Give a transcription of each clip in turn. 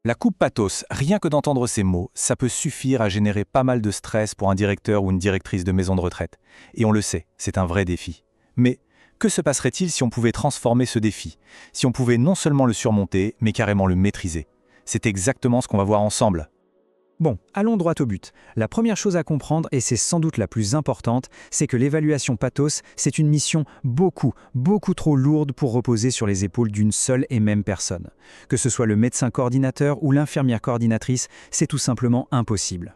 La coupe pathos, rien que d'entendre ces mots, ça peut suffire à générer pas mal de stress pour un directeur ou une directrice de maison de retraite. Et on le sait, c'est un vrai défi. Mais que se passerait-il si on pouvait transformer ce défi? Si on pouvait non seulement le surmonter, mais carrément le maîtriser? C'est exactement ce qu'on va voir ensemble. Bon, allons droit au but. La première chose à comprendre, et c'est sans doute la plus importante, c'est que l'évaluation pathos, c'est une mission beaucoup trop lourde pour reposer sur les épaules d'une seule et même personne. Que ce soit le médecin coordinateur ou l'infirmière coordinatrice, c'est tout simplement impossible.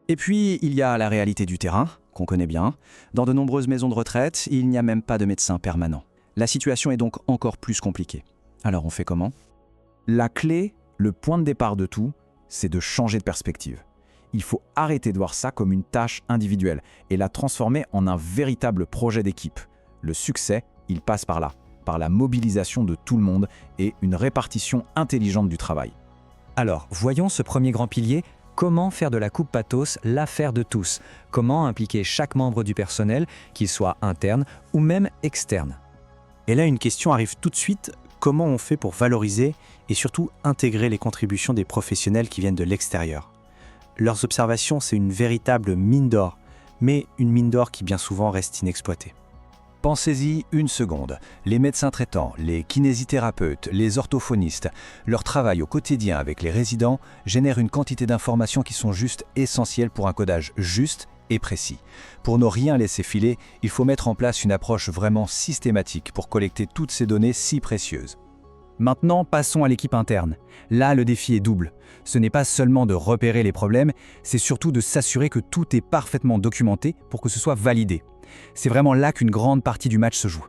Et puis, il y a la réalité du terrain, qu'on connaît bien. Dans de nombreuses maisons de retraite, il n'y a même pas de médecin permanent. La situation est donc encore plus compliquée. Alors on fait comment? La clé, le point de départ de tout, c'est de changer de perspective. Il faut arrêter de voir ça comme une tâche individuelle et la transformer en un véritable projet d'équipe. Le succès, il passe par là, par la mobilisation de tout le monde et une répartition intelligente du travail. Alors, voyons ce premier grand pilier. Comment faire de la coupe pathos l'affaire de tous? Comment impliquer chaque membre du personnel, qu'il soit interne ou même externe? Et là, une question arrive tout de suite. Comment on fait pour valoriser et surtout intégrer les contributions des professionnels qui viennent de l'extérieur? Leurs observations, c'est une véritable mine d'or, mais une mine d'or qui bien souvent reste inexploitée. Pensez-y une seconde. Les médecins traitants, les kinésithérapeutes, les orthophonistes, leur travail au quotidien avec les résidents génère une quantité d'informations qui sont juste essentielles pour un codage juste et précis. Pour ne rien laisser filer, il faut mettre en place une approche vraiment systématique pour collecter toutes ces données si précieuses. Maintenant, passons à l'équipe interne. Là, le défi est double. Ce n'est pas seulement de repérer les problèmes, c'est surtout de s'assurer que tout est parfaitement documenté pour que ce soit validé. C'est vraiment là qu'une grande partie du match se joue.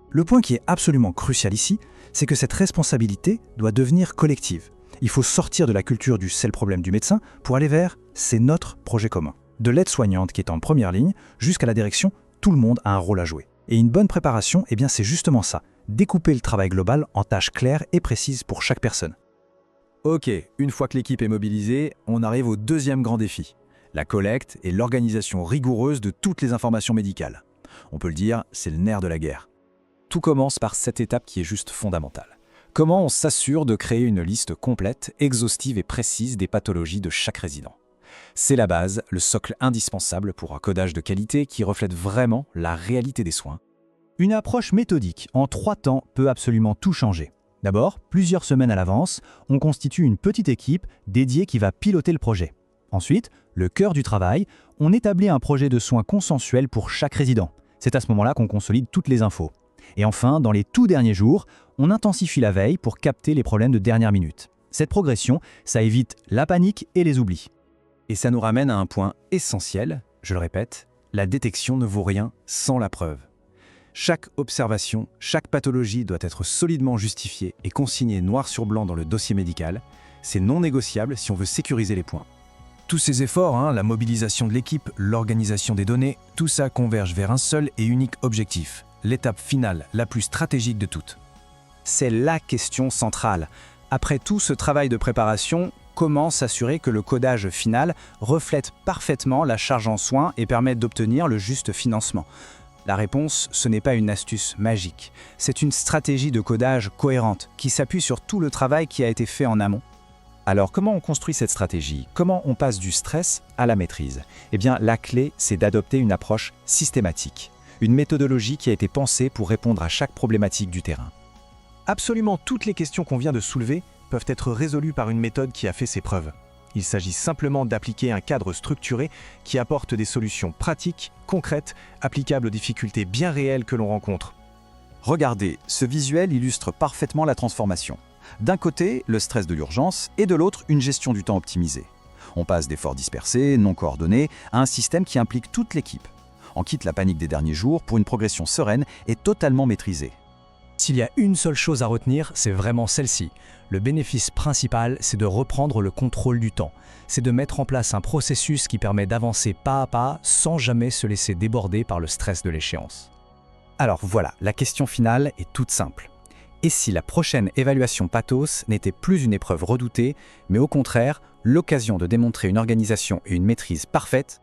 Le point qui est absolument crucial ici, c'est que cette responsabilité doit devenir collective. Il faut sortir de la culture du « c'est le problème du médecin » pour aller vers « c'est notre projet commun ». De l'aide-soignante qui est en première ligne jusqu'à la direction, tout le monde a un rôle à jouer. Et une bonne préparation, c'est justement ça, découper le travail global en tâches claires et précises pour chaque personne. Ok, une fois que l'équipe est mobilisée, on arrive au deuxième grand défi. La collecte et l'organisation rigoureuse de toutes les informations médicales. On peut le dire, c'est le nerf de la guerre. Tout commence par cette étape qui est juste fondamentale. Comment on s'assure de créer une liste complète, exhaustive et précise des pathologies de chaque résident? C'est la base, le socle indispensable pour un codage de qualité qui reflète vraiment la réalité des soins. Une approche méthodique en 3 temps peut absolument tout changer. D'abord, plusieurs semaines à l'avance, on constitue une petite équipe dédiée qui va piloter le projet. Ensuite, le cœur du travail, on établit un projet de soins consensuel pour chaque résident. C'est à ce moment-là qu'on consolide toutes les infos. Et enfin, dans les tout derniers jours, on intensifie la veille pour capter les problèmes de dernière minute. Cette progression, ça évite la panique et les oublis. Et ça nous ramène à un point essentiel, je le répète, la détection ne vaut rien sans la preuve. Chaque observation, chaque pathologie doit être solidement justifiée et consignée noir sur blanc dans le dossier médical. C'est non négociable si on veut sécuriser les points. Tous ces efforts, la mobilisation de l'équipe, l'organisation des données, tout ça converge vers un seul et unique objectif, l'étape finale, la plus stratégique de toutes. C'est la question centrale. Après tout ce travail de préparation, comment s'assurer que le codage final reflète parfaitement la charge en soins et permette d'obtenir le juste financement? La réponse, ce n'est pas une astuce magique. C'est une stratégie de codage cohérente qui s'appuie sur tout le travail qui a été fait en amont. Alors, comment on construit cette stratégie? Comment on passe du stress à la maîtrise? La clé, c'est d'adopter une approche systématique, une méthodologie qui a été pensée pour répondre à chaque problématique du terrain. Absolument toutes les questions qu'on vient de soulever peuvent être résolues par une méthode qui a fait ses preuves. Il s'agit simplement d'appliquer un cadre structuré qui apporte des solutions pratiques, concrètes, applicables aux difficultés bien réelles que l'on rencontre. Regardez, ce visuel illustre parfaitement la transformation. D'un côté, le stress de l'urgence et de l'autre, une gestion du temps optimisée. On passe d'efforts dispersés, non coordonnés, à un système qui implique toute l'équipe. On quitte la panique des derniers jours pour une progression sereine et totalement maîtrisée. S'il y a une seule chose à retenir, c'est vraiment celle-ci. Le bénéfice principal, c'est de reprendre le contrôle du temps. C'est de mettre en place un processus qui permet d'avancer pas à pas sans jamais se laisser déborder par le stress de l'échéance. Alors voilà, la question finale est toute simple. Et si la prochaine évaluation pathos n'était plus une épreuve redoutée, mais au contraire, l'occasion de démontrer une organisation et une maîtrise parfaite